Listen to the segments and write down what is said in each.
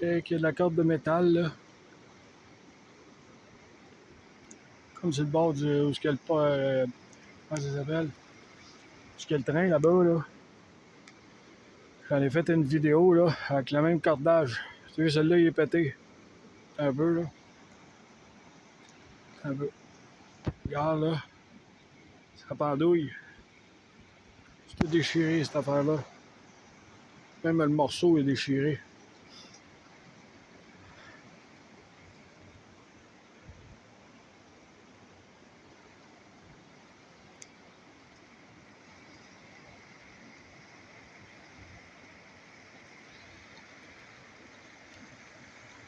C'est qu'il y a de la corde de métal, là. Comme sur le bord où il y a le pas. Comment ça s'appelle? Où il y a le train là-bas, là. J'en ai fait une vidéo, là, avec le même cordage. Tu vois, celui-là, il est pété. Un peu, là. Un peu. Regarde, là. Ça pendouille. C'est tout déchiré, cette affaire-là. Même le morceau est déchiré.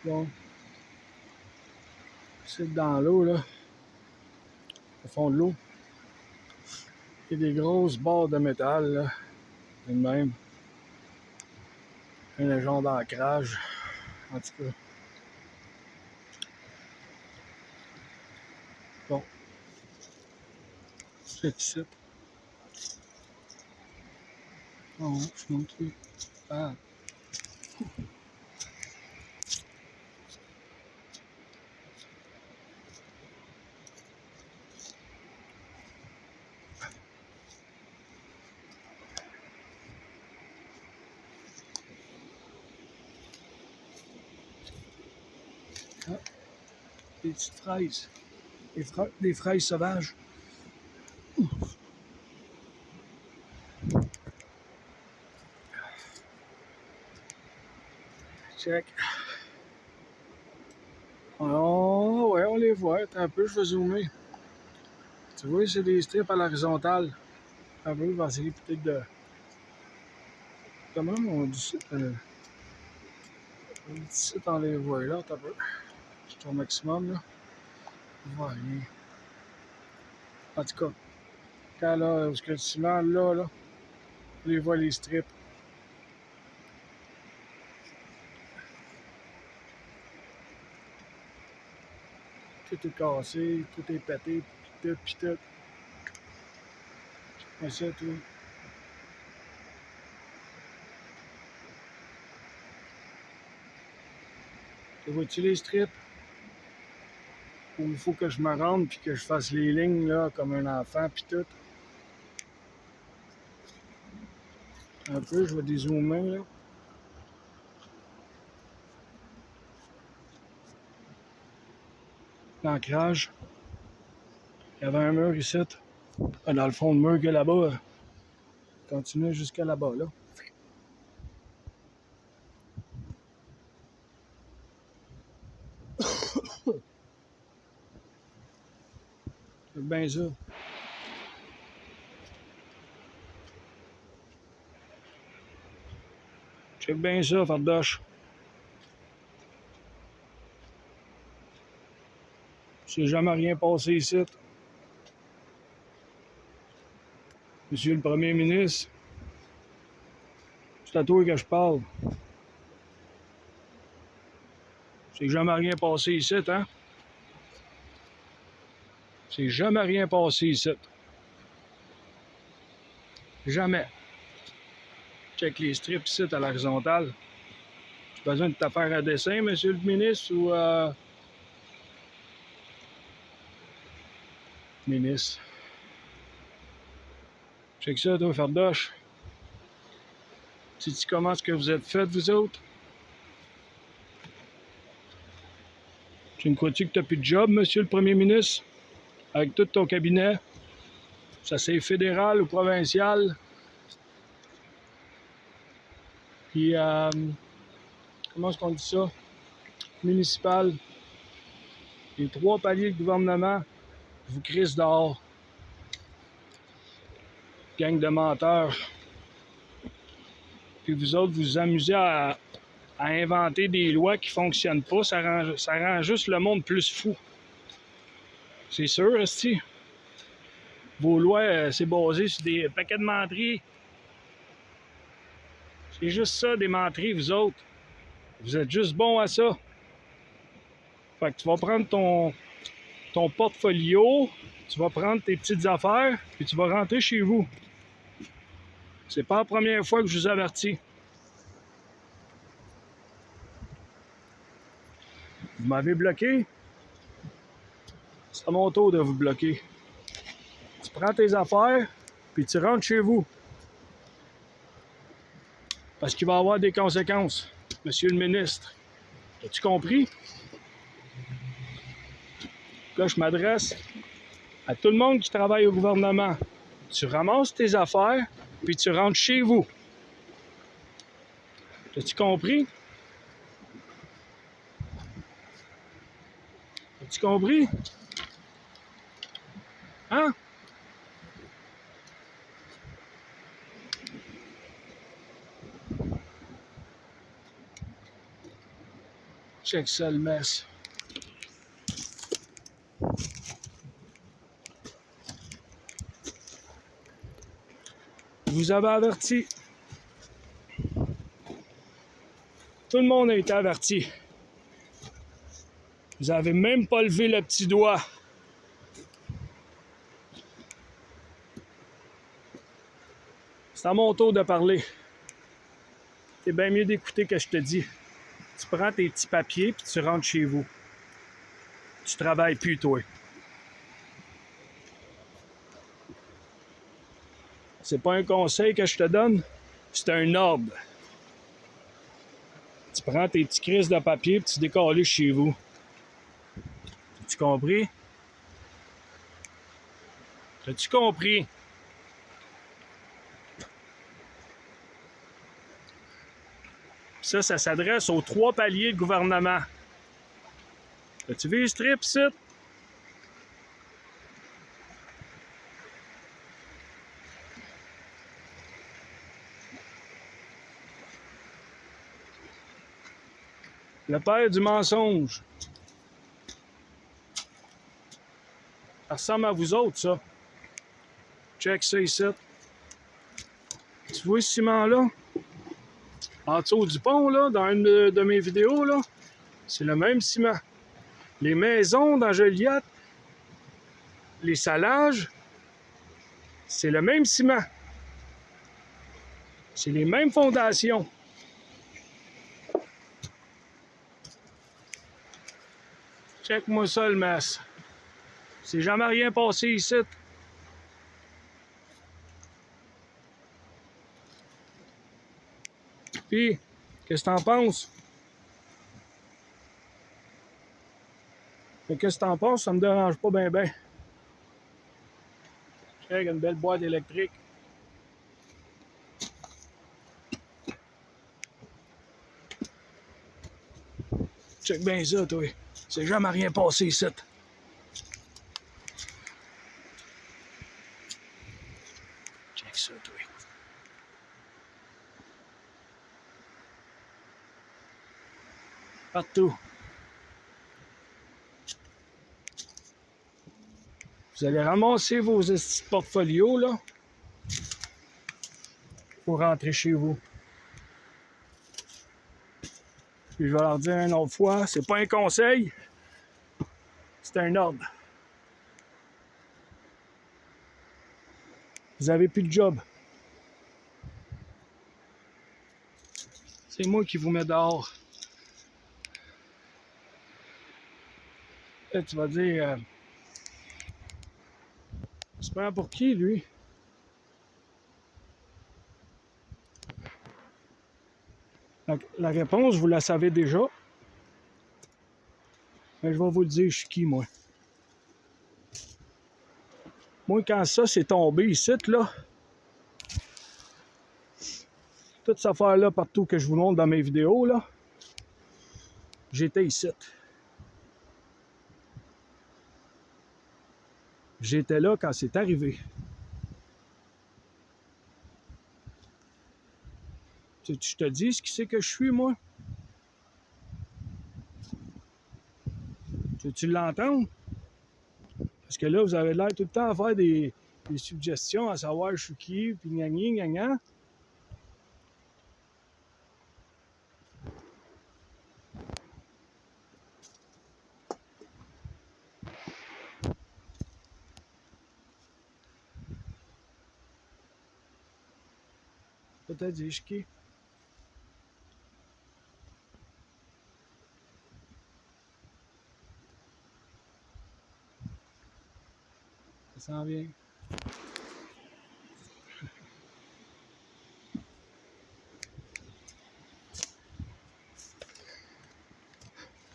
Bon. C'est dans l'eau, là. Au fond de l'eau. Il y a des grosses barres de métal, là. De même. Un genre d'ancrage. En tout cas. Bon. C'est ici. Oh, je montre. Ah. Ah. Des petites fraises. Des fraises sauvages. Check. Oh, ouais, on les voit. Attends un peu, je vais zoomer. Tu vois, c'est des strips à l'horizontale. Un peu, je vais essayer peut-être de... Comment on dit ça? Ici, on les voit là, t'as peu. C'est au maximum, là. Voilà. En tout cas, quand là, où le ciment, là, on les voit les strips. Tout est cassé, tout est pété, pis tout. C'est ça, tout. Tu vois-tu les strips? Où il faut que je me rende puis que je fasse les lignes, là, comme un enfant, pis tout. Un peu, je vais dézoomer, là. L'ancrage. Il y avait un mur ici. Dans le fond, le mur que là-bas, continue jusqu'à là-bas, là. C'est bien ça. Check bien ça, Fardoche. C'est jamais rien passé ici. Monsieur le Premier ministre, c'est à toi que je parle. C'est jamais rien passé ici, hein? C'est jamais rien passé ici. Jamais. Check les strips ici à l'horizontale. Tu as besoin de t'affaire à dessin, monsieur le ministre, ou ministre? Check ça, toi, Fardoche. Sais-tu comment ce que vous êtes fait, vous autres? Tu me crois-tu que tu n'as plus de job, monsieur le Premier ministre? Avec tout ton cabinet? Ça c'est fédéral ou provincial? Puis, comment est-ce qu'on dit ça? Municipal. Les 3 paliers de gouvernement, vous crissent dehors. Gang de menteurs. Puis vous autres, vous vous amusez à inventer des lois qui ne fonctionnent pas. Ça rend juste le monde plus fou. C'est sûr, esti. Vos lois, c'est basé sur des paquets de menteries. C'est juste ça, des menteries, vous autres. Vous êtes juste bons à ça. Fait que tu vas prendre ton portfolio, tu vas prendre tes petites affaires, puis tu vas rentrer chez vous. C'est pas la première fois que je vous avertis. Vous m'avez bloqué. C'est à mon tour de vous bloquer. Tu prends tes affaires, puis tu rentres chez vous. Parce qu'il va y avoir des conséquences, monsieur le ministre. As-tu compris? Là, je m'adresse à tout le monde qui travaille au gouvernement. Tu ramasses tes affaires, puis tu rentres chez vous. As-tu compris? As-tu compris? Hein? Check ça, le mess. Je vous avais averti. Tout le monde a été averti. Vous avez même pas levé le petit doigt. C'est à mon tour de parler. C'est bien mieux d'écouter que je te dis. Tu prends tes petits papiers puis tu rentres chez vous. Tu travailles plus, toi. C'est pas un conseil que je te donne, c'est un ordre. Tu prends tes petits crises de papier puis tu décolles chez vous. As-tu compris? As-tu compris? Ça s'adresse aux 3 paliers de gouvernement. As-tu vu les strips, ici? Le père du mensonge. Ça ressemble à vous autres, ça. Check ça ici. Tu vois ce ciment-là? En dessous du pont, là, dans une de mes vidéos, là, c'est le même ciment. Les maisons dans Joliette, les salages, c'est le même ciment. C'est les mêmes fondations. Check-moi ça, le mess. C'est jamais rien passé ici. Puis, qu'est-ce que t'en penses? Qu'est-ce que t'en penses? Ça me dérange pas bien, ben. Check, une belle boîte électrique. Check bien ça, toi. C'est jamais rien passé ici. Check ça, toi. Partout. Vous allez ramasser vos portfolios, là, pour rentrer chez vous. Puis je vais leur dire une autre fois, c'est pas un conseil, c'est un ordre. Vous avez plus de job. C'est moi qui vous mets dehors. Là, tu vas dire, tu se prend pour qui, lui? La réponse, vous la savez déjà. Mais je vais vous le dire, je suis qui, moi? Moi, quand ça s'est tombé ici, là, toute cette affaire-là, partout que je vous montre dans mes vidéos, là, j'étais ici. J'étais là quand c'est arrivé. Je te dis ce qui c'est que je suis, moi? Tu l'entends? Parce que là, vous avez l'air tout le temps à faire des suggestions, à savoir je suis qui, puis gna gna. Peut-être dire je suis qui. s'en vient.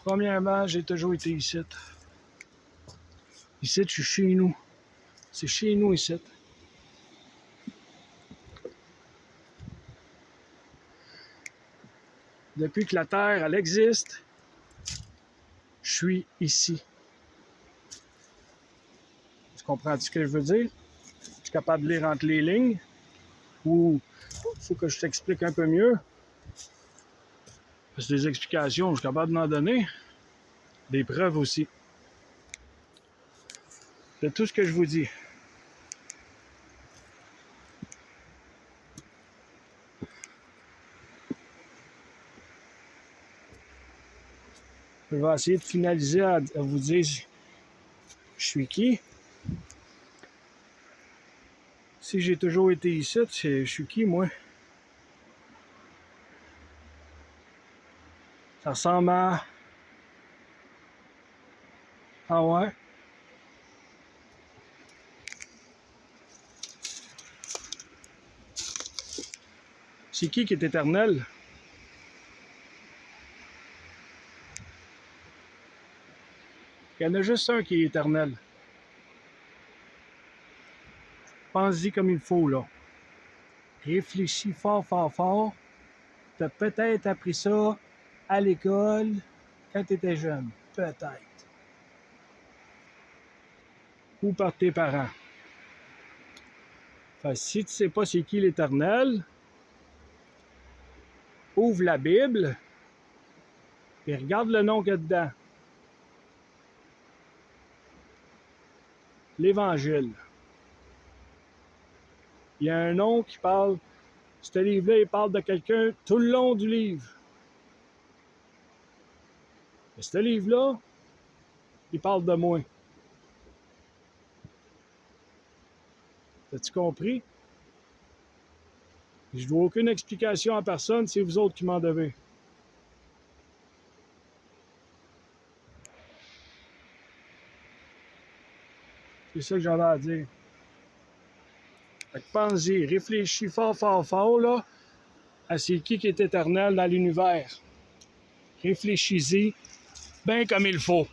Premièrement, j'ai toujours été ici. Ici, je suis chez nous. C'est chez nous ici. Depuis que la Terre, elle existe, je suis ici. Tu comprends ce que je veux dire? Tu es capable de lire entre les lignes? Ou il faut que je t'explique un peu mieux? Parce que des explications, je suis capable d'en donner. Des preuves aussi. De tout ce que je vous dis. Je vais essayer de finaliser à vous dire je suis qui. Si j'ai toujours été ici, je suis qui, moi? Ça ressemble à... Ah ouais? C'est qui est éternel? Il y en a juste un qui est éternel. Pense-y comme il faut, là. Réfléchis fort, fort, fort. Tu as peut-être appris ça à l'école quand tu étais jeune. Peut-être. Ou par tes parents. Fait, si tu ne sais pas c'est qui l'Éternel, ouvre la Bible et regarde le nom qu'il y a dedans. L'Évangile. Il y a un nom qui parle, ce livre-là, il parle de quelqu'un tout le long du livre. Et ce livre-là, il parle de moi. As-tu compris? Je ne dois aucune explication à personne, c'est vous autres qui m'en devez. C'est ça que j'avais à dire. Fait que pense-y, réfléchis fort, fort, fort, là, à c'est qui est éternel dans l'univers. Réfléchis-y bien comme il faut.